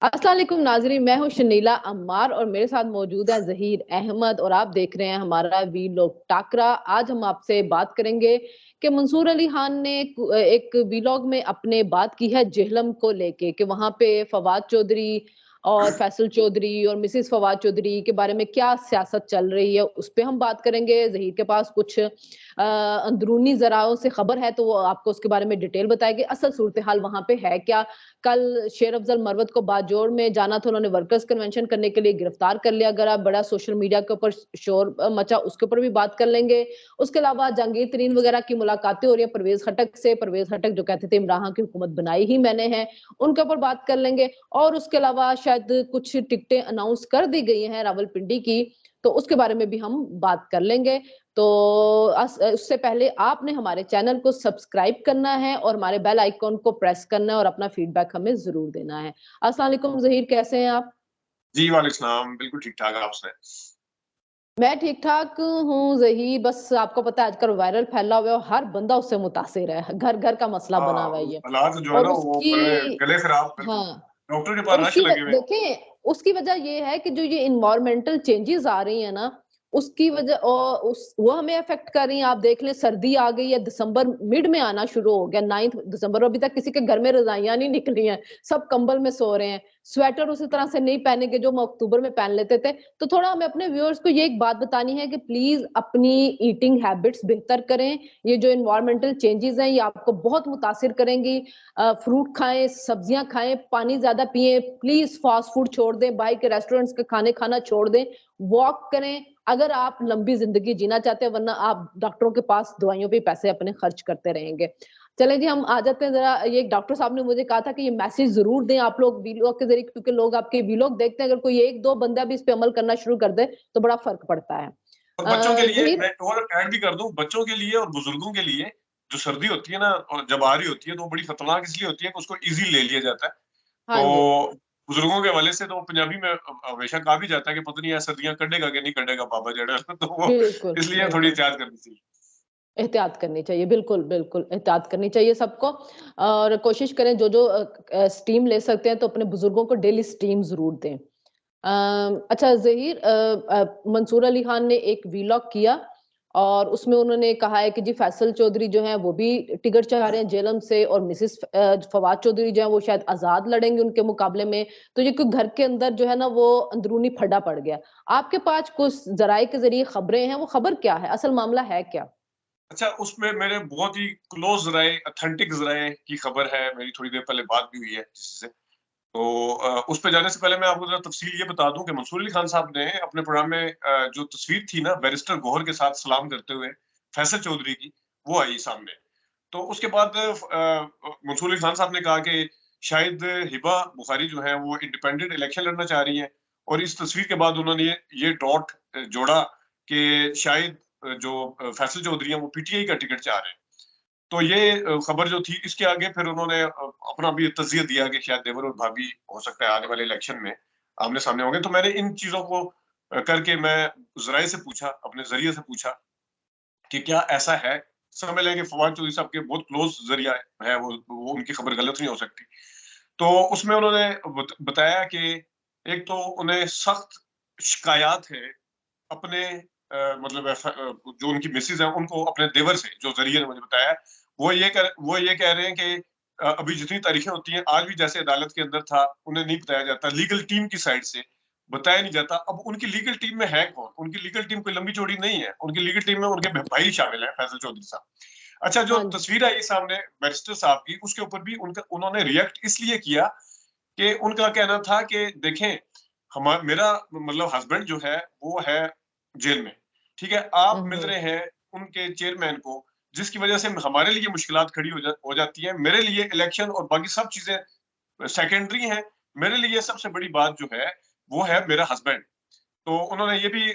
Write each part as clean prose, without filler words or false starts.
अस्सलाम वालेकुम नाज़रीन, मैं हूँ शनीला अम्मार और मेरे साथ मौजूद है ज़हीर अहमद और आप देख रहे हैं हमारा वीलॉग टाकरा। आज हम आपसे बात करेंगे कि मंसूर अली खान ने एक वीलॉग में अपने बात की है जेहलम को लेके कि वहाँ पे फवाद चौधरी और फैसल चौधरी और मिसेस फवाद चौधरी के बारे में क्या सियासत चल रही है, उस पे हम बात करेंगे। ज़हीर के पास कुछ अंदरूनी ज़राओं से खबर है तो वो आपको उसके बारे में डिटेल बताएँगे। असल सूरत-ए-हाल वहाँ पे है क्या? कल शेर अफजल मरवत को बाजोड़ में जाना था, उन्होंने वर्कर्स कन्वेंशन करने के लिए गिरफ्तार कर लिया गया। बड़ा सोशल मीडिया के ऊपर शोर मचा, उसके ऊपर भी बात कर लेंगे। उसके अलावा जहांगीर तरीन वगैरह की मुलाकातें हो रही है परवेज खटक से। परवेज खटक जो कहते थे इमरान खान की हुकूमत बनाई ही मैंने है, उनके ऊपर बात कर लेंगे। और उसके अलावा शायद कुछ टिकटें अनाउंस कर दी गई हैं रावलपिंडी की, तो उसके बारे में भी हम बात कर लेंगे। तो उससे पहले आपने हमारे चैनल को सब्सक्राइब करना है और हमारे बेल आइकॉन को प्रेस करना है और अपना फीडबैक हमें ज़रूर देना है। अस्सलाम वालेकुम ज़हीर, कैसे हैं आप? जी, वालेकुम सलाम। बिल्कुल ठीक-ठाक आप सुनाएँ? मैं ठीक-ठाक हूँ ज़हीर, बस आपको पता है आजकल वायरल फैला हुआ है और हर बंदा उससे मुतासिर है। घर-घर का मसला बना हुआ है ये। हालात जो है और ना वो उसकी बड़े गले खराब बिल्कुल। हाँ, डॉक्टर के और पास रश उसकी लगे हुए हैं। देखें, उसकी वजह ये है कि जो ये एनवायरमेंटल चेंजेज़ आ रही है ना, उसकी वजह उस वो हमें अफेक्ट कर रही हैं। आप देख लें सर्दी आ गई है, दिसंबर मिड में आना शुरू हो गया, 9 दिसंबर अभी तक किसी के घर में रज़ाइयाँ नहीं निकली हैं, सब कंबल में सो रहे हैं। स्वेटर उसी तरह से नहीं पहनेंगे जो हम अक्टूबर में पहन लेते थे। तो थोड़ा हमें अपने व्यूअर्स को ये एक बात बतानी है कि प्लीज़ अपनी ईटिंग हैबिट्स बेहतर करें। ये जो एनवायरमेंटल चेंजेज़ हैं, ये आपको बहुत मुतासिर करेंगी। फ्रूट खाएँ, सब्जियाँ खाएँ, पानी ज़्यादा पिएँ, प्लीज़ फास्ट फूड छोड़ दें, बाहर के रेस्टोरेंट्स के खाने खाना छोड़ दें, वॉक करें, अगर आप लंबी ज़िंदगी जीना चाहते हैं, वरना आप डॉक्टरों के पास दवाइयों पे पैसे अपने खर्च करते रहेंगे। चलें जी, हम आ जाते हैं ज़रा ये डॉक्टर साहब ने मुझे कहा था कि ये मैसेज ज़रूर दें आप लोग वीलॉग के ज़रिए क्योंकि लोग आपके वीलॉग देखते हैं, अगर कोई 1-2 बंदा भी इस पे अमल करना शुरू कर दे, तो बड़ा फ़र्क पड़ता है। और बच्चों के लिए ज़हीर मैं और ऐड भी कर दूँ, बच्चों के लिए और बुजुर्गों के लिए जो सर्दी होती है ना और जब आ रही होती है तो वो बड़ी खतरनाक इसलिए होती है कि उसको ईज़ी ले लिया जाता है। हाँ तो जी, बुजुर्गों के हवाले से तो पंजाबी में हमेशा कहा भी जाता है कि पता नहीं ये सर्दियाँ कटेगा कि नहीं कटेगा बाबा जेड़ा तो वो बिल्कुल, इसलिए थोड़ी बिल्कुल। एहतियात करनी चाहिए। एहतियात करनी चाहिए, बिल्कुल, बिल्कुल, एहतियात करनी चाहिए सबको और कोशिश करें जो-जो स्टीम ले सकते हैं तो अपने बुजुर्गों को डेली स्टीम ज़रूर दें। अच्छा ज़हीर मंसूर अली खान ने एक वीलॉग किया और उसमें उन्होंने कहा है कि जी फैसल चौधरी जो हैं वो भी टिकट चाह रहे हैं जेलम से और मिसेस फवाद चौधरी जो हैं वो शायद आज़ाद लड़ेंगे उनके मुकाबले में। तो ये कोई घर के अंदर जो है ना वो अंदरूनी फड्डा पड़ गया। आपके पास कुछ ज़राए के ज़रिए खबरें हैं, वो खबर क्या है? असल मामला है क्या? अच्छा, उसमें मेरे बहुत ही क्लोज़ ज़राए, ऑथेंटिक ज़राए की खबर है, मेरी थोड़ी देर पहले बात भी हुई है किसी से। तो उस पे जाने से पहले मैं आपको ज़रा तफ़सील ये बता दूँ कि मंसूर अली खान साहब ने अपने प्रोग्राम में जो तस्वीर थी ना बैरिस्टर गौहर के साथ सलाम करते हुए, फैसल चौधरी की, वो आई सामने। तो उसके बाद मंसूर अली खान साहब ने कहा कि शायद हिबा बुखारी जो हैं वो इंडिपेंडेंट इलेक्शन लड़ना चाह रही हैं और इस तस्वीर के बाद उन्होंने ये डॉट जोड़ा कि शायद जो फैसल चौधरी हैं वो पीटीआई का टिकट चाह रहे हैं। तो ये खबर जो थी इसके आगे फिर उन्होंने अपना भी तज़िया दिया कि शायद देवर और भाभी हो सकता है आने वाले इलेक्शन में आमने-सामने होंगे। तो मैंने इन चीज़ों को करके मैं ज़राए से पूछा, अपने ज़रिए से पूछा कि क्या ऐसा है? समझ लें कि फवाद चौधरी साहब के बहुत क्लोज़ ज़रिया है वो उनकी खबर गलत नहीं हो सकती। तो उसमें उन्होंने बताया कि एक तो उन्हें सख्त शिकायत है अपने मतलब जो उनकी मिसेज़ हैं उनको अपने देवर से, जो ज़रिए ने मुझे बताया, वो ये कह रहे हैं कि अभी जितनी तारीखें होती हैं, आज भी जैसे अदालत के अंदर था, उन्हें नहीं बताया जाता, लीगल टीम की साइड से बताया नहीं जाता। अब उनकी लीगल टीम में है कौन? उनकी लीगल टीम कोई लंबी-चौड़ी नहीं है, उनकी लीगल टीम में उनके भाई शामिल हैं, फैसल चौधरी साहब। अच्छा, जो हाँ जी। तस्वीर आई सामने बैरिस्टर साहब की, उसके ऊपर भी उन्होंने रिएक्ट इसलिए किया कि उनका कहना था कि देखें, मेरा मतलब हस्बैंड जो है, वो है जेल में, ठीक है? हुँ, आप मिल हुँ। रहे हैं उनके चेयरमैन को, जिसकी वजह से हमारे लिए मुश्किलात खड़ी हो जाती हैं। मेरे लिए इलेक्शन और बाकी सब चीज़ें सेकेंडरी हैं। मेरे लिए सबसे बड़ी बात जो है, वो है मेरा हस्बैंड। तो उन्होंने ये भी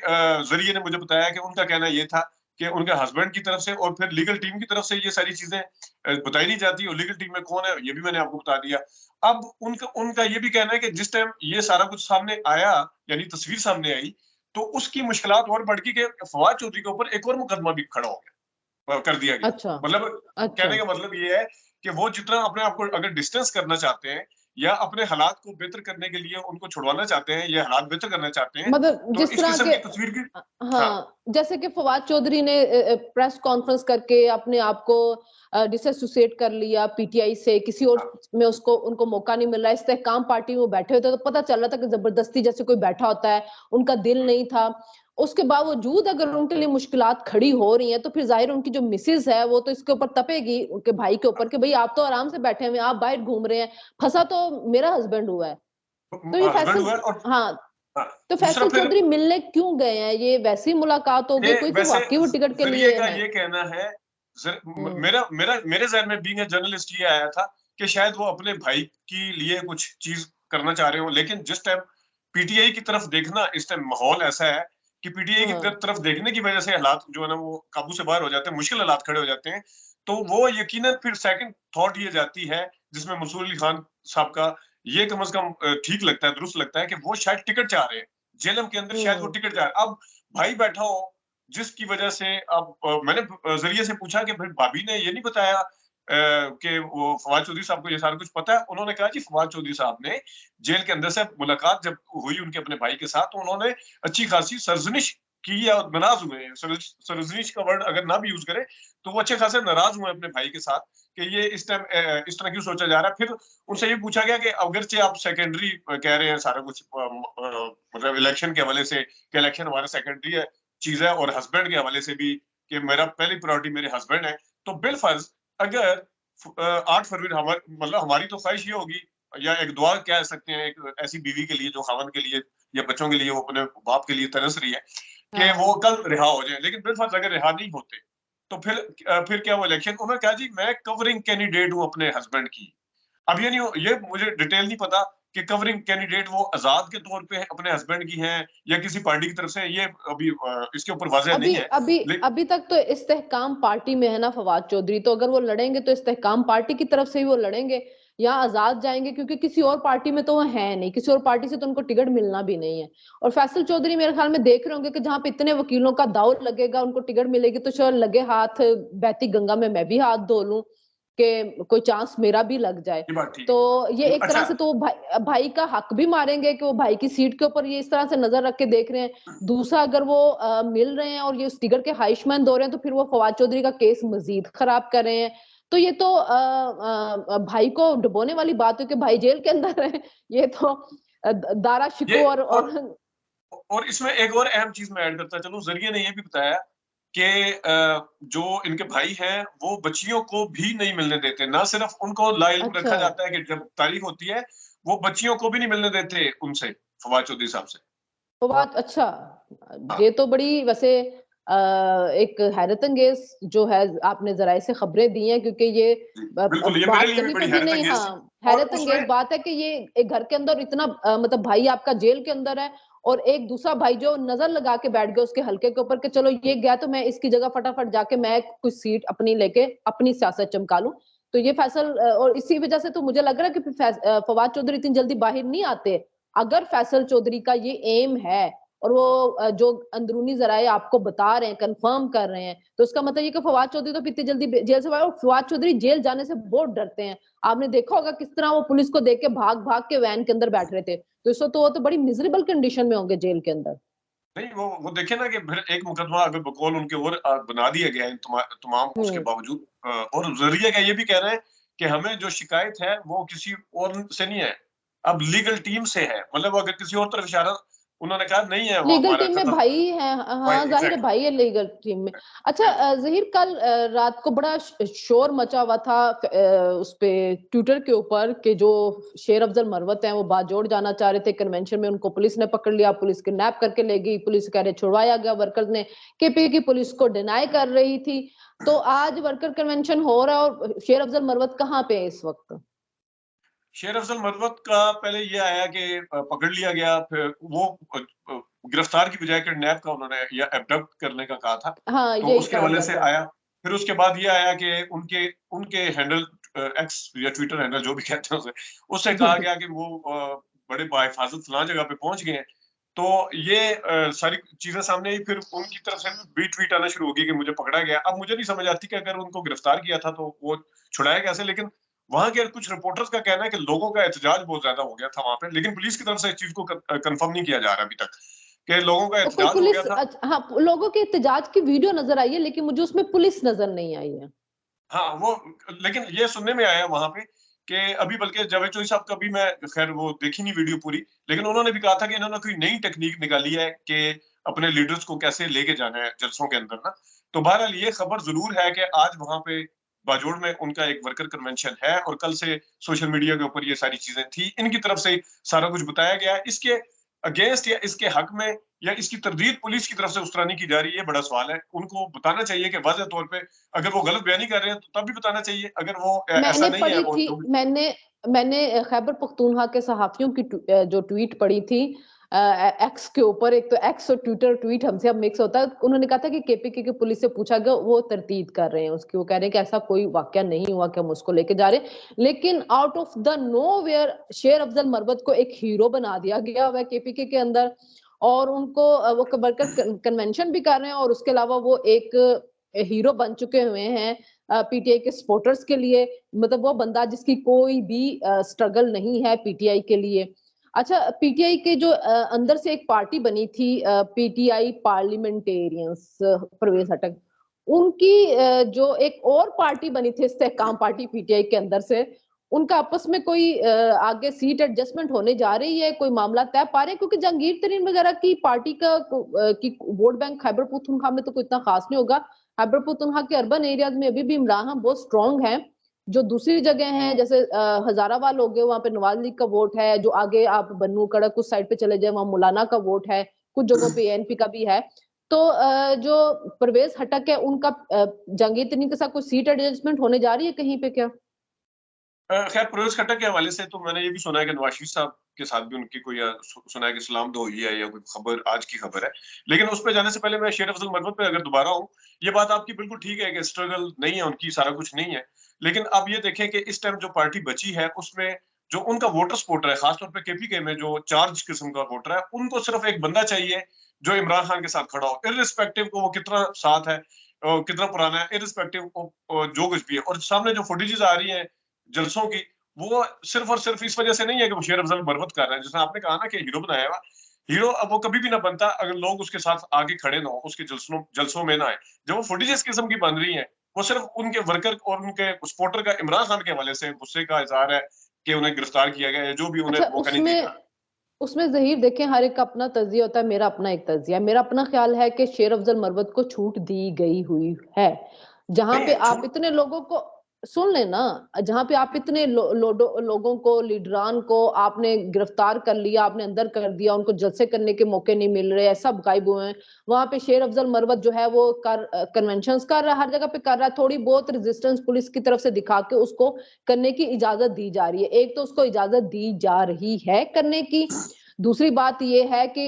ज़रिए ने मुझे बताया कि उनका कहना ये था कि उनके हस्बैंड की तरफ से और फिर लीगल टीम की तरफ से ये सारी चीज़ें बताई नहीं जाती और लीगल टीम में कौन है, ये भी मैंने आपको बता दिया। अब उनका उनका ये भी कहना है कि जिस टाइम ये सारा कुछ सामने आया, यानी तस्वीर सामने आई, तो उसकी मुश्किलात और बढ़ गई कि फवाद चौधरी के ऊपर एक और मुकदमा भी खड़ा हो गया, कर दिया गया। अच्छा, मतलब अच्छा। कहने का मतलब ये है कि वो जितना अपने आप को अगर डिस्टेंस करना चाहते हैं या अपने हालात को बेहतर करने के लिए उनको छुड़वाना चाहते हैं या हालात बेहतर करना चाहते हैं, मतलब तो जिस इस तरह किस्म के की तस्वीर की। हाँ, हाँ, जैसे कि फवाद चौधरी ने प्रेस कॉन्फ्रेंस करके अपने आप को डिसएसोसिएट कर लिया पीटीआई से, किसी और हाँ, में उसको उनको मौका नहीं मिल रहा है। इस्तेहकाम पार्टी में वो बैठे हुए थे, तो पता चल रहा था कि जबरदस्ती जैसे कोई बैठा होता है, उनका दिल नहीं था। उसके बावजूद अगर उनके लिए मुश्किलात खड़ी हो रही हैं, तो फिर ज़ाहिर है उनकी जो मिसेज़ है, वो तो इसके ऊपर तपेगी, उनके भाई के ऊपर कि भई आप तो आराम से बैठे हुए हैं, आप बाहर घूम रहे हैं, फँसा तो मेरा हस्बैंड हुआ है। तो ये हस्बैंड फैसल हुआ है। और हाँ, हाँ, तो दूसरा फैसल फिर चौधरी मिलने क्यों गए हैं? ये वैसी मुलाकात हो ये गई कोई कि वैसे वाक़ई वो टिकट के ज़रिए लिए का हैं? ये कहना है, हुँ, मेरा मेरा मेरे ज़हन में बीइंग अ जर्नलिस्ट ये आया था कि शायद वो अपने भाई के लिए कुछ चीज़ करना चाह रहे हों, लेकिन जिस टाइम पीटीआई की तरफ देखना, इस टाइम माहौल ऐसा है कि पीटीआई की हाँ, तरफ देखने की वजह से हालात जो है ना वो काबू से बाहर हो जाते हैं, मुश्किल हालात खड़े हो जाते हैं। तो वो यकीनन फिर सेकंड थॉट ये जाती है, जिसमें मंसूर अली खान साहब का ये कम से कम ठीक लगता है, दुरुस्त लगता है कि वो शायद टिकट चाह रहे हैं। जेलम के अंदर शायद वो हुँ, टिकट चाह रहे हैं। अब भाई बैठा हो, जिसकी वजह से अब मैंने ज़रिए से पूछा कि फिर भाभी ने ये नहीं बताया कि वो फवाद चौधरी साहब को ये सारा कुछ पता है? उन्होंने कहा जी फवाद चौधरी साहब ने जेल के अंदर से मुलाकात जब हुई उनके अपने भाई के साथ, तो उन्होंने अच्छी खासी सरज़निश की या नाराज़ हुए हैं। सरज़निश का वर्ड अगर ना भी यूज़ करें, तो वो अच्छे खासे नाराज़ हुए हैं अपने भाई के साथ कि ये इस टाइम इस तरह क्यों सोचा जा रहा है। फिर उनसे ये पूछा गया कि अगरचे आप सेकेंडरी कह रहे हैं सारा कुछ मतलब इलेक्शन के हवाले से कि इलेक्शन हमारा सेकेंडरी है चीज़ है, और हस्बैंड के हवाले से भी कि मेरा पहली प्रायोरिटी मेरे हस्बैंड है। तो बिलफ़र्ज़ अगर 8 फरवरी मतलब हमारी तो ख़्वाहिश ये होगी या एक दुआ कह सकते हैं एक ऐसी बीवी के लिए जो ख़ावंद के लिए या बच्चों के लिए वो अपने बाप के लिए तरस रही है कि वो हाँ। कल रिहा हो जाएँ। लेकिन बिलफ़र्ज़ अगर रिहा नहीं होते, तो फिर क्या वो इलेक्शन उन्होंने कहा जी मैं कवरिंग कैंडिडेट हूँ अपने हस्बैंड की। अब ये नहीं हो ये मुझे डिटेल नहीं पता कि कवरिंग कैंडिडेट वो आज़ाद के तौर पे अपने हस्बैंड की हैं या किसी पार्टी की तरफ से, ये अभी इसके ऊपर वाज़ह नहीं अभी है। अभी ले अभी तक तो इस्तेहकाम पार्टी में है ना फवाद चौधरी, तो अगर वो लड़ेंगे तो इस्तेहकाम पार्टी की तरफ से ही वो लड़ेंगे या आज़ाद जाएँगे, क्योंकि किसी और पार्टी में तो वो हैं नहीं, किसी और पार्टी से तो उनको टिकट मिलना भी नहीं है। और फैसल चौधरी मेरे ख़्याल में देख रहे होंगे कि जहाँ पे इतने वकीलों का दाव लगेगा, उनको टिकट मिलेगी तो शायद लगे हाथ बहती गंगा में मैं भी हाथ धो लूँ, कि कोई चांस मेरा भी लग जाए। ये बात ठीक तो ये है। एक तरह अच्छा, से तो वो भाई का हक भी मारेंगे कि वो भाई की सीट के ऊपर ये इस तरह से नज़र रख के देख रहे हैं। दूसरा अगर वो मिल रहे हैं और ये उस टिकट के ख्वाहिशमंद हो रहे हैं, तो फिर वो फवाद चौधरी का केस मज़ीद खराब कर रहे हैं। तो ये तो भाई को डुबोने वाली बात है कि भाई जेल के अंदर है। ये तो दारा ये शिको और और इसमें एक और अहम चीज़ मैं ऐड करता चलूँ, ज़रिए ने ये भी बताया कि जो इनके भाई हैं, वो बच्चियों को भी नहीं मिलने देते। ना सिर्फ़ उनको लाइल्म अच्छा, रखा जाता है कि जब तारीख होती है, वो बच्चियों को भी नहीं मिलने देते उनसे, फवाद चौधरी साहब से। फवाद अच्छा, हाँ, ये तो बड़ी वैसे अ, एक हैरत-अंगेज़ जो है आपने ज़राए से खबरें दी हैं, क्योंकि ये जी। बिल्कुल, ये मेरे बात लिए भी कहीं पे बड़ी भी नहीं हैरत-अंगेज़ थी। हाँ, और हैरत-अंगेज़ उसमें बात है कि ये एक घर के अंदर इतना मतलब भाई आपका जेल के अंदर है और एक दूसरा भाई जो नज़र लगा के बैठ गया उसके हलके के ऊपर कि चलो ये गया तो मैं इसकी जगह फटाफट जाके मैं कुछ सीट अपनी लेके अपनी सियासत चमका लूँ। तो ये फैसल और इसी वजह से तो मुझे लग रहा है कि फवाद चौधरी इतनी जल्दी बाहर नहीं आते। अगर फैसल चौधरी का ये एम है और वो जो अंदरूनी ज़राए आपको बता रहे हैं, कन्फर्म कर रहे हैं, तो इसका मतलब ये कि फवाद चौधरी तो इतनी जल्दी जेल से बाहर और फवाद चौधरी जेल जाने से बहुत डरते हैं। आपने देखा होगा किस तरह वो पुलिस को देख के भाग-भाग के वैन के अंदर बैठ रहे थे। तो इस वक़्त तो वो तो बड़ी मिज़रेबल कंडीशन में होंगे जेल के अंदर। नहीं, वो देखिए ना कि फिर एक मुकदमा अगर बकौल उनके और बना दिया गया है तमाम उसके हुँ। बावजूद, और ज़रिए का ये भी कह रहे हैं कि हमें जो शिकायत है वो किसी और से नहीं है, अब लीगल टीम से है। मतलब अगर किसी और तरफ इशारा उन्होंने कहा नहीं है वो लीगल हमारा टीम में कत्ल। भाई हैं भाई हाँ, ज़ाहिर है एग्ज़ैक्टली, भाई है लीगल टीम में। अच्छा बिल्कुल। ज़हीर कल रात को बड़ा शोर मचा हुआ था उसपे ट्विटर के ऊपर कि जो शेर अफ़ज़ल मरवत हैं वो बाजोड़ जाना चाह रहे थे कन्वेंशन में, उनको पुलिस ने पकड़ लिया, पुलिस किडनैप करके ले गई, पुलिस कह रहे छुड़वाया गया, वर्कर्स ने केपीए की पुलिस को डिनाई कर रही थी। तो आज वर्कर कन्वेंशन हो रहा है और शेर अफ़ज़ल मरवत कहाँ पे है इस वक़्त? शेर अफ़ज़ल मरवत का पहले ये आया कि पकड़ लिया गया, फिर वो गिरफ्तार की बजाय किडनैप का उन्होंने या एबडक्ट करने का कहा था, हाँ, तो यही उसके कहा हवाले गया से था। आया। फिर उसके बाद ये आया कि उनके उनके हैंडल एक्स या ट्विटर हैंडल जो भी कहते हैं उसे, उससे कहा गया कि वो बड़े बाहिफ़ाज़त फलाँ जगह पे पहुँच गए हैं। तो ये सारी चीज़ें सामने आई, फिर उनकी तरफ से भी ट्वीट आना शुरू हो गई कि मुझे पकड़ा गया। अब मुझे नहीं समझ आती कि अगर उनको गिरफ्तार किया था तो वो छुड़ाया कैसे? लेकिन वहां के कुछ रिपोर्टर्स का कहना है कि लोगों का एहतजाज बहुत ज्यादा हो गया था वहां पे, लेकिन पुलिस की तरफ से इस चीज को कंफर्म नहीं किया जा रहा अभी तक कि लोगों का तो कोई एहतजाज हो गया पुलिस था। हाँ, लोगों के एहतजाज की वीडियो नजर आई है, लेकिन मुझे उसमें पुलिस नजर नहीं आई है। हाँ, वो लेकिन ये सुनने में आया वहां पे कि अभी, बल्कि जावेद चौधरी साहब का भी मैं खैर वो देखी नहीं वीडियो पूरी, लेकिन उन्होंने भी कहा था कि इन्होंने कोई नई टेक्निक निकाली है कि अपने लीडर्स को कैसे लेके जाना है जलसों के अंदर ना। तो बहरहाल ये खबर जरूर है कि आज वहां पे बाजोड़ में उनका एक वर्कर कन्वेंशन है और कल से सोशल मीडिया के ऊपर ये सारी चीजें थी, इनकी तरफ से सारा कुछ बताया गया है। इसके अगेंस्ट या इसके हक में या इसकी तरदीद पुलिस की तरफ से उस तरह नहीं की जा रही है, बड़ा सवाल है। उनको बताना चाहिए कि वाज़ेह तौर पे अगर वो गलत बयानी कर रहे हैं तो तब भी बताना चाहिए, अगर वो ऐसा मैंने नहीं है पढ़ी वो थी जो मैंने मैंने खैबर पख्तूनख्वा के सहाफ़ियों की जो ट्वीट पढ़ी थी एक्स के ऊपर। एक तो एक्स और ट्विटर ट्वीट हमसे अब मिक्स होता है। उन्होंने कहा था कि केपीके की पुलिस से पूछा गया, वो तरतीब कर रहे हैं उसकी, वो कह रहे हैं कि ऐसा कोई वाकया नहीं हुआ कि हम उसको लेके जा रहे हैं। लेकिन आउट ऑफ द नोवेयर शेर अफजल मरवत को एक हीरो बना दिया गया हुआ है केपीके के अंदर, और उनको वो वर्कर कन्वेंशन भी कर रहे हैं, और उसके अलावा वो एक हीरो बन चुके हुए हैं पीटीआई के सपोर्टर्स के लिए। मतलब वो बंदा जिसकी कोई भी स्ट्रगल नहीं है पीटीआई के लिए। अच्छा, पीटीआई के जो अंदर से एक पार्टी बनी थी पीटीआई पार्लियामेंटेरियंस, परवेज हटक, उनकी जो एक और पार्टी बनी थी इस्तेहकाम पार्टी पीटीआई के अंदर से, उनका आपस में कोई आगे सीट एडजस्टमेंट होने जा रही है, कोई मामला तय पा रहे हैं? क्योंकि जहांगीर तरीन वगैरह की पार्टी का की वोट बैंक खैबर पख्तूनख्वा में तो कोई इतना खास नहीं होगा। खैबर पख्तूनख्वा के अर्बन एरियाज में अभी भी इमरान खान बहुत स्ट्रांग है। जो दूसरी जगह हैं जैसे हजाराबाद हो गए, वहां पे नवाज लीग का वोट है। जो आगे आप बन्नू कड़क उस साइड पे चले जाए, वहां मौलाना का वोट है। कुछ जगहों पे एएनपी का भी है। तो जो परवेज हटक है उनका जहांगीर तरीन के साथ कोई सीट एडजस्टमेंट होने जा रही है कहीं पे क्या? खैर परवेज खट्टर के हवाले से तो मैंने ये भी सुना है कि नवाज शरीफ साहब के साथ भी उनकी कोई सुना है कि सलाम दो हुई है या कोई खबर आज की खबर है। लेकिन उस पे जाने से पहले मैं शेर अफजल मरवत पे अगर दोबारा हूँ, ये बात आपकी बिल्कुल ठीक है कि स्ट्रगल नहीं है उनकी, सारा कुछ नहीं है। लेकिन अब ये देखें कि इस टाइम जो पार्टी बची है उसमें जो उनका वोटर सपोर्टर है, खासतौर पे केपीके में जो चार्ज किस्म का वोटर है, उनको सिर्फ एक बंदा चाहिए जो इमरान खान के साथ खड़ा हो, इर्रिस्पेक्टिव को वो कितना साथ है, कितना पुराना है, इर्रिस्पेक्टिव जो कुछ भी है। और सामने जो फुटेजेस आ रही है जलसों की, वो सिर्फ और सिर्फ इस वजह से नहीं है कि वो शेर अफजल मरवत कर रहे हैं, जैसे आपने कहा ना कि हीरो बनाया हुआ। हीरो अब वो कभी भी ना बनता अगर लोग उसके साथ आगे खड़े ना हो, उसके जलसों जलसों में ना आए। जब वो फुटेज इस किस्म की बन रही है, वो सिर्फ उनके वर्कर और उनके सपोर्टर का इमरान खान के हवाले से गुस्से का इजहार है कि उन्हें गिरफ्तार किया गया है, जो भी उन्हें अच्छा, मौका नहीं दिया। उसमें उसमें ज़हीर देखें, हर एक का अपना तज़िया होता है, मेरा अपना एक तज़िया है। मेरा अपना ख़्याल है कि शेर अफ़ज़ल मरवत को छूट दी गई हुई है। जहाँ नहीं पे है आप छूट। इतने लोगों को सुन लें ना, जहाँ पे आप इतने लोगों को, लीडरान को आपने गिरफ्तार कर लिया, आपने अंदर कर दिया, उनको जलसे करने के मौके नहीं मिल रहे हैं, सब गायब हुए हैं। वहाँ पे शेर अफ़ज़ल मरवत जो है वो कन्वेंशंस कर रहा है, हर जगह पे कर रहा है। थोड़ी बहुत रेजिस्टेंस पुलिस की तरफ से दिखा के उसको करने की इजाजत दी जा रही है। एक तो उसको इजाजत दी जा रही है करने की। दूसरी बात ये है कि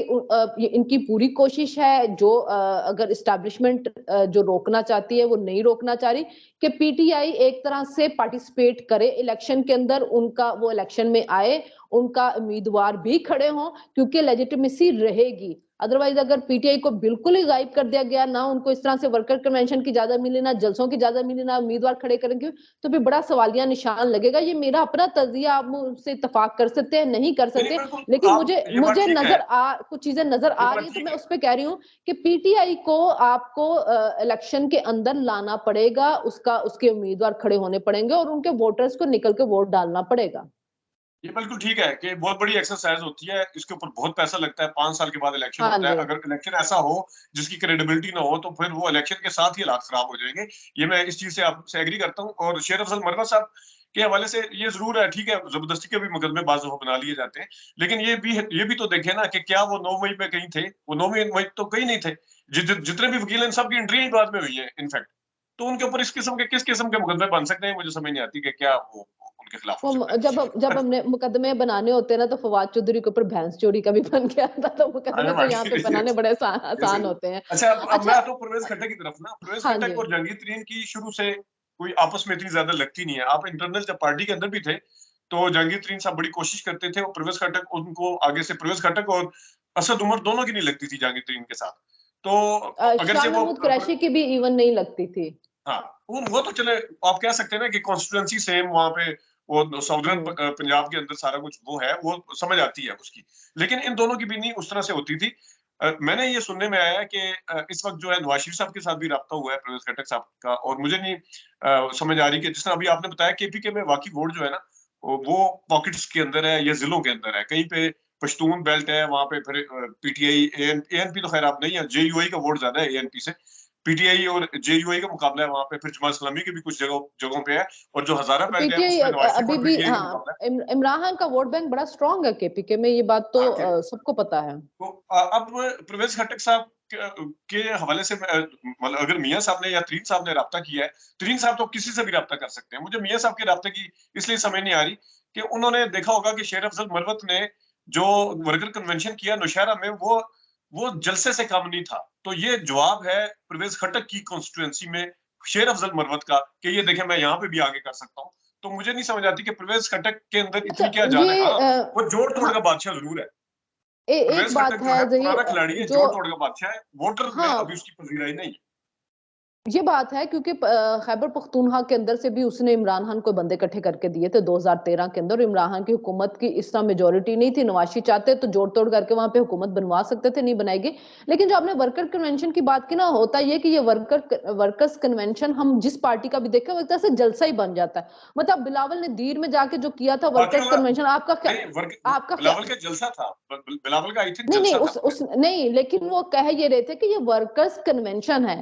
इनकी पूरी कोशिश है, जो अगर इस्टेब्लिशमेंट जो रोकना चाहती है वो नहीं रोकना चाह रही, कि पीटीआई एक तरह से पार्टिसिपेट करे इलेक्शन के अंदर, उनका वो इलेक्शन में आए, उनका उम्मीदवार भी खड़े हों, क्योंकि लेजिटिमेसी रहेगी। अदरवाइज अगर पीटीआई को बिल्कुल ही गायब कर दिया गया, ना उनको इस तरह से वर्कर कन्वेंशन की इजाजत मिली, ना जलसों की इजाजत मिली, ना उम्मीदवार खड़े करेंगे, तो फिर बड़ा सवालिया निशान लगेगा। ये मेरा अपना तजिया, आप मुझसे इत्तेफाक कर सकते हैं, नहीं कर नहीं नहीं, सकते, बिल्कुल लेकिन आप, मुझे ये बात मुझे ठीक है, नजर आ कुछ चीजें नजर ये आ रही बात है, तो ठीक मैं है। उस पर कह रही हूँ कि पीटीआई को आपको इलेक्शन के अंदर लाना पड़ेगा, उसका उसके उम्मीदवार खड़े होने पड़ेंगे और उनके वोटर्स को निकल के वोट डालना पड़ेगा। ये बिल्कुल ठीक है कि बहुत बड़ी एक्सरसाइज होती है, इसके ऊपर बहुत पैसा लगता है, 5 साल के बाद इलेक्शन हाँ होता है। जी। अगर इलेक्शन ऐसा हो जिसकी क्रेडिबिलिटी ना हो, तो फिर वो इलेक्शन के साथ ही हालात खराब हो जाएंगे। ये मैं इस चीज से आपसे एग्री करता हूँ। और शेर अफजल मरवत साहब के हवाले से ये जरूर है, ठीक है, जबरदस्ती के भी मुकदमे बाज़ दफा बना लिए जाते हैं, लेकिन ये भी तो देखे ना कि क्या वो 9 मई पे कहीं थे? वो 9 मई तो कहीं नहीं थे। जितने भी वकील हैं, सबकी एंट्री ही बाद में हुई है इनफैक्ट। तो उनके ऊपर किस किस्म के मुकदमे बन सकते हैं, मुझे समझ नहीं आती कि क्या वो उनके खिलाफ हो वो सकता जब है। हमने मुकदमे बनाने होते हैं ना, तो फवाद चौधरी के ऊपर भैंस चोरी का भी बन गया था, तो अरे मुकदमे तो भाई यहाँ पे बनाने बड़े ये आसान सही। होते हैं। अच्छा, अब मैं अच्छा। आता हूँ परवेज खट्टक की तरफ ना। परवेज हाँ खट्टक जी। और जहांगीर तरीन की शुरू से कोई आपस में इतनी ज्यादा लगती नहीं है। आप इंटरनल जब पार्टी के अंदर भी थे, तो जहांगीर तरीन साहब बड़ी कोशिश करते थे, और परवेज खट्टक उनको आगे से, परवेज खट्टक और असद उमर दोनों की नहीं लगती थी जहांगीर तरीन के साथ। तो अगर शाह से वो महमूद कुरैशी की भी इवन नहीं लगती थी। हाँ, वो तो चले, आप कह सकते हैं ना कि कॉन्स्टिट्यूएंसी सेम वहां पे वो साउदर्न पंजाब के अंदर सारा कुछ वो है, वो समझ आती है उसकी। लेकिन इन दोनों की भी नहीं उस तरह से होती थी। मैंने ये सुनने में आया कि इस वक़्त जो है नवाज शरीफ साहब के साथ भी राब्ता हुआ है परवेज़ खट्टक साहब का, और मुझे नहीं समझ आ रही कि जिस तरह अभी आपने बताया केपीके में वाक़ई वोट जो है ना, वो पॉकेट्स के अंदर है या ज़िलों के अंदर है। कहीं पे पश्तून बेल्ट है, वहाँ पे फिर पीटीआई, एएनपी तो खैर अब नहीं है, जेयूआई का वोट ज़्यादा है एएनपी से। पीटीआई और जेयूआई का मुकाबला है वहाँ पे, फिर जमात इस्लामी के भी कुछ जगहों पे है, और जो हज़ारा बेल्ट है पीटीआई उसमें नवाज शरीफ अभी और भी, पीटीआई का हाँ, मुकाबला है। इमरान खान का वोट बैंक बड़ा स्ट्रांग है केपीके में, ये बात तो हाँ, सबको पता है। तो अब परवेज़ खट्टक साहब के हवाले से मतलब अगर मियाँ साहब ने या तरीन साहब ने राब्ता किया है, तरीन साहब तो किसी से भी राब्ता कर सकते हैं। मुझे मियाँ साहब के राब्ते की इसलिए समझ नहीं आ रही कि उन्होंने देखा होगा कि शेर अफजल मरवत ने जो वर्कर कन्वेंशन किया नौशहरा में, वो जलसे से कम नहीं था। तो ये जवाब है परवेज़ खट्टक की कॉन्स्टिट्यूएंसी में शेर अफजल मरवत का कि ये देखें मैं यहाँ पे भी आगे कर सकता हूँ। तो मुझे नहीं समझ आती कि परवेज़ खट्टक के अंदर अच्छा, इतनी क्या जान है। ये हाँ, वो जोड़-तोड़ हाँ, का बादशाह ज़रूर है। एक परवेज़ बात खट्टक जो है है जहीर, पुराना खिलाड़ी है, जो, जोड़-तोड़ का बादशाह है। वोटर में हाँ, अभी उसकी पज़ीराई नहीं है। ये बात है क्योंकि खैबर पख्तूनख्वा के अंदर से भी उसने इमरान खान को बंदे इकट्ठे करके दिए थे 2013 के अंदर। इमरान खान की हुकूमत की इस तरह मेजोरिटी नहीं थी, नवाशी चाहते तो जोड़ तोड़ करके वहां पे हुकूमत बनवा सकते थे, नहीं बनाएगी। लेकिन जो आपने वर्कर कन्वेंशन की बात की ना, होता ये कि ये वर्कर्स कन्वेंशन हम जिस पार्टी का भी देखें वो एक तरह से जलसा ही बन जाता है। मतलब बिलावल ने दीर में जाके जो किया था बाकी वर्कर्स वाला कन्वेंशन, आपका क्या, नहीं, आपका क्या? बिलावल का जलसा था। बिलावल का आई थिंक नहीं नहीं, जलसा था उस नहीं, लेकिन वो कह ये रहे थे कि ये वर्कर्स कन्वेंशन है।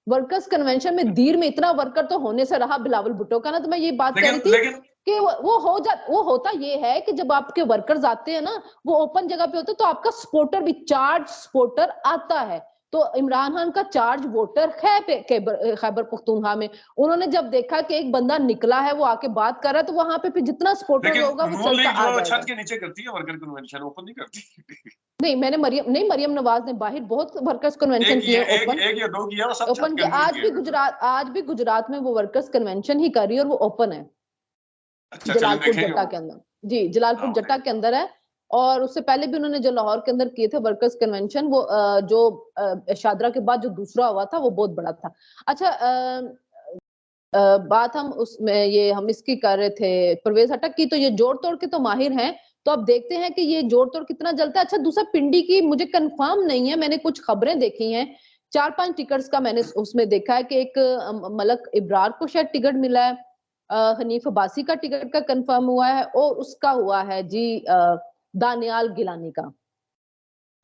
वर्कर्स कन्वेंशन में दीर में इतना वर्कर तो होने से रहा बिलावल भुट्टो का ना, तो मैं ये बात कह रही लेकिन थी लेकिन कि वो होता ये है कि जब आपके वर्कर्स आते हैं ना, वो ओपन जगह पे होते हैं, तो आपका सपोर्टर भी, चार्ज सपोर्टर आता है। तो इमरान खान का चार्ज वोटर है खैबर पख्तूनख्वा में। उन्होंने जब देखा कि एक बंदा निकला है, वो आके बात कर रहा है, तो वहां पे फिर जितना सपोर्टर लेकिन होगा वो नून चलता लीग जो आ है वो छत जाएगा। के नीचे करती है वर्कर कन्वेंशन, ओपन नहीं करती। नहीं, मैंने मरियम नवाज ने बाहर बहुत वर्कर्स कन्वेंशन एक किए ये एक ओपन। एक या दो किया, वो सब छत ओपन के की अंदर किए हैं। आज भी गुजरात में वो वर्कर्स कन्वेंशन ही कर रही है, और वो ओपन है अच्छा, चलें जलालपुर देखेंगे जट्टा वो। के अंदर। जी, जलालपुर हाँ, जट्टा के अंदर है। और उससे पहले भी उन्होंने जो लाहौर के अंदर किए थे वर्कर्स कन्वेंशन, वो जो शादरा के बाद जो दूसरा हुआ था वो बहुत बड़ा था। अच्छा, बात हम उसमें ये हम इसकी कर रहे थे परवेज हटक की, तो ये जोड़ तोड़ के तो माहिर हैं। तो अब देखते हैं कि ये जोड़ तोड़ कितना जलता है। अच्छा, दूसरा पिंडी की मुझे कंफर्म नहीं है, मैंने कुछ खबरें देखी हैं, 4-5 टिकट्स का मैंने उसमें देखा है कि एक मलक इब्रार को शायद टिकट मिला है, हनीफ अब्बासी का टिकट का कंफर्म हुआ है, और उसका हुआ है जी दानियाल गिलानी का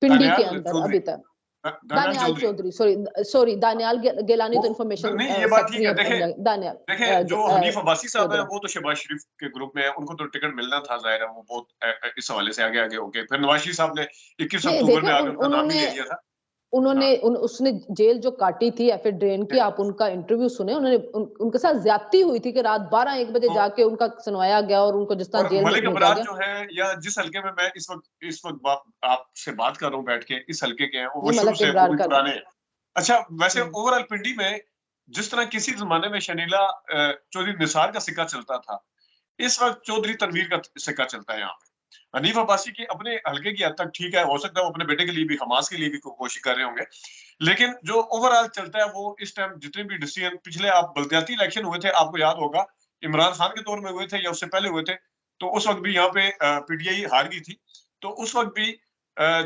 पिंडी के दानियाल अंदर चौधरी। अभी तक। दानियाल दानियाल चौधरी। चौधरी, सॉरी सॉरी, दानियाल गिलानी वो तो इंफॉर्मेशन नहीं, ये बात ठीक सेक्रेटरी है। है देखें दानियाल देखें जो हनीफ अब्बासी साहब है चौधरी। वो तो शहबाज शरीफ के ग्रुप में है, उनको तो टिकट मिलना था, जाहिर है वो बहुत इस हवाले से आगे आगे हो गए। फिर नवाज शरीफ साहब ने 21 नहीं अक्टूबर देखें, में आगे उनका नाम भी ले लिया था। हाँ, उसने जेल जो काटी थी एफ ड्रेन की, आप उनका इंटरव्यू सुने, उनके साथ ज्यादती हुई थी कि रात 12-1 बजे तो जाके उनका सुनवाया गया और उनको जिस तरह और जेल में मलिक भेजा अबरार गया। जो है, या जिस हलके में मैं इस वक्त आपसे बात कर रहा हूँ बैठ के, इस हलके के हैं वो जी, शुरू मलक से वो इब्रार भी का। पुराने हैं। अच्छा, वैसे हम्म। ओवरऑल पिंडी में जिस तरह किसी जमाने में शनीला चौधरी निसार का सिक्का चलता था, इस वक्त चौधरी तनवीर का सिक्का चलता है यहाँ पे। हनीफ अब्बासी की अपने हल्के की हद तक ठीक है, हो सकता है वो अपने बेटे के लिए भी, हमास के लिए भी कोशिश कर रहे होंगे। लेकिन जो ओवरऑल चलता है वो इस टाइम जितने भी डिसीजन पिछले आप बल्दियाती इलेक्शन हुए थे, आपको याद होगा इमरान खान के दौर में हुए थे या उससे पहले हुए थे, तो उस वक्त भी यहाँ पे पीटीआई हार गई थी। तो उस वक्त भी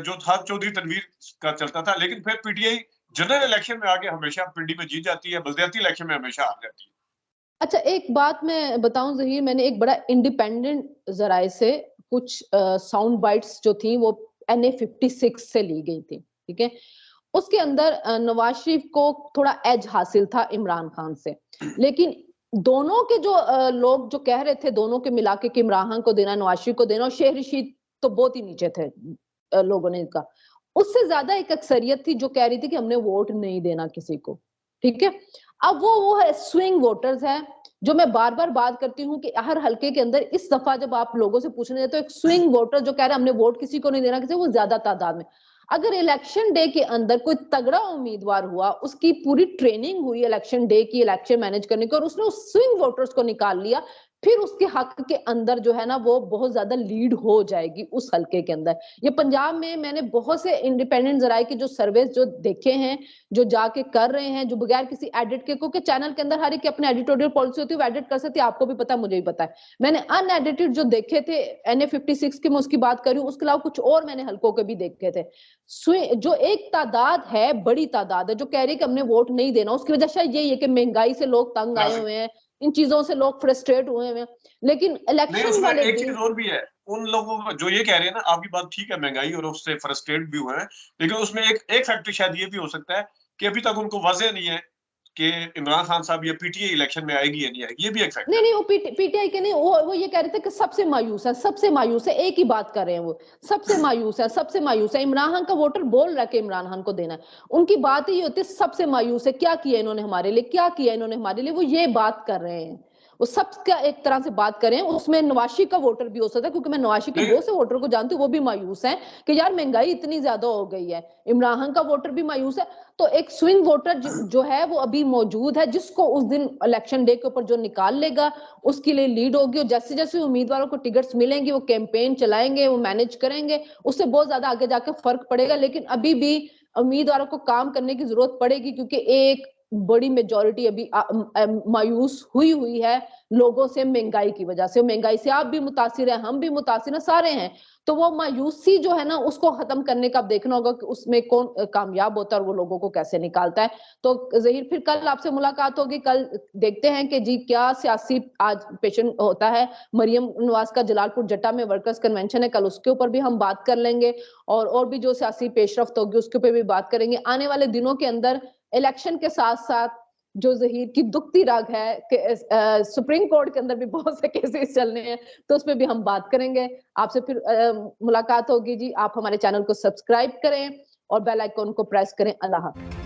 जो था चौधरी तनवीर का चलता था, लेकिन फिर पीटीआई जनरल इलेक्शन में आगे हमेशा पिंडी में जीत जाती है, बल्दियाती इलेक्शन में हमेशा हार जाती है। अच्छा, एक बात मैं बताऊं जहीर, मैंने एक बड़ा इंडिपेंडेंट जराए से कुछ साउंड बाइट्स जो थी वो NA 56 से ली गई थी, ठीक है। उसके अंदर नवाज शरीफ को थोड़ा एज हासिल था इमरान खान से, लेकिन दोनों के जो लोग जो कह रहे थे दोनों के मिला के कि इमरान खान को देना, नवाज शरीफ को देना, और शेर रशीद तो बहुत ही नीचे थे लोगों ने कहा। उससे ज्यादा एक अक्सरियत थी जो कह रही थी कि हमने वोट नहीं देना किसी को, ठीक है। अब वो है स्विंग वोटर्स है, जो मैं बार बार बात करती हूँ कि हर हल्के के अंदर इस दफा जब आप लोगों से पूछने तो एक स्विंग वोटर जो कह रहे हैं हमने वोट किसी को नहीं देना, किसी वो ज्यादा तादाद में। अगर इलेक्शन डे के अंदर कोई तगड़ा उम्मीदवार हुआ, उसकी पूरी ट्रेनिंग हुई इलेक्शन डे की, इलेक्शन मैनेज करने की, और उसने उस स्विंग वोटर्स को निकाल लिया, फिर उसके हक के अंदर जो है ना वो बहुत ज्यादा लीड हो जाएगी उस हलके के अंदर। ये पंजाब में मैंने बहुत से इंडिपेंडेंट जराये के जो सर्वे जो देखे हैं, जो जाके कर रहे हैं, जो बगैर किसी एडिट के, क्योंकि चैनल के अंदर हर एक की अपनी एडिटोरियल पॉलिसी होती है, वो एडिट कर सकती है, आपको भी पता है, मुझे भी पता है। मैंने अनएडिटेड जो देखे थे NA 56 की मैं उसकी बात कर रही हूँ, उसके अलावा कुछ और मैंने हलकों के भी देखे थे। जो एक तादाद है, बड़ी तादाद है, जो कह रही है कि हमने वोट नहीं देना, उसकी वजह शायद यही है कि महंगाई से लोग तंग आए हुए हैं, इन चीजों से लोग फ्रस्ट्रेट हुए हैं। लेकिन इलेक्शन वाले एक दिन चीज और भी है, उन लोगों को जो ये कह रहे हैं ना, आपकी बात ठीक है, महंगाई और उससे फ्रस्ट्रेट भी हुए हैं, लेकिन उसमें एक फैक्टर शायद ये भी हो सकता है कि अभी तक उनको वाज़ेह नहीं है कि इमरान खान साहब या पीटीआई इलेक्शन में आएगी या नहीं आएगी, ये भी एक फैक्टर नहीं है। नहीं, वो पीटीआई के नहीं, वो ये कह रहे थे कि सबसे मायूस है, सबसे मायूस है, एक ही बात कर रहे हैं वो, सबसे मायूस है, सबसे मायूस है। इमरान खान का वोटर बोल रहा है कि इमरान खान को देना है, उनकी बात ही होती है सबसे मायूस है, क्या किया इन्होंने हमारे लिए, क्या किया इन्होंने हमारे लिए, वो ये बात कर रहे हैं। वो सबका एक तरह से बात करें, उसमें नवाशी का वोटर भी हो सकता है, क्योंकि मैं नवाशी के बहुत से वोटर को जानती हूँ, वो भी मायूस हैं कि यार महंगाई इतनी ज्यादा हो गई है। इमरान खान का वोटर भी मायूस है। तो एक स्विंग वोटर जो है वो अभी मौजूद है, जिसको उस दिन इलेक्शन डे के ऊपर जो निकाल लेगा उसके लिए लीड होगी, और जैसे जैसे उम्मीदवारों को टिकट्स मिलेंगे वो कैंपेन चलाएंगे, वो मैनेज करेंगे, उससे बहुत ज्यादा आगे जाकर फर्क पड़ेगा। लेकिन अभी भी उम्मीदवारों को काम करने की जरूरत पड़ेगी, क्योंकि एक बड़ी मेजोरिटी अभी मायूस हुई है लोगों से, महंगाई की वजह से। महंगाई से आप भी मुतासिर हैं, हम भी मुतासिर हैं, सारे हैं। तो वो मायूसी जो है ना उसको खत्म करने का अब देखना होगा कि उसमें कौन कामयाब होता है और वो लोगों को कैसे निकालता है। तो जहीर फिर कल आपसे मुलाकात होगी, कल देखते हैं कि जी क्या सियासी आज पेशन होता है। मरियम नवाज का जलालपुर जट्टा में वर्कर्स कन्वेंशन है, कल उसके ऊपर भी हम बात कर लेंगे, और भी जो सियासी पेशरफ्त होगी उसके ऊपर भी बात करेंगे। आने वाले दिनों के अंदर इलेक्शन के साथ साथ जो जहीर की दुखती राग है कि सुप्रीम कोर्ट के अंदर भी बहुत से केसेस चलने हैं, तो उस पर भी हम बात करेंगे। आपसे फिर मुलाकात होगी जी। आप हमारे चैनल को सब्सक्राइब करें और बेल आइकॉन को प्रेस करें। अल्लाह हाफ़िज़।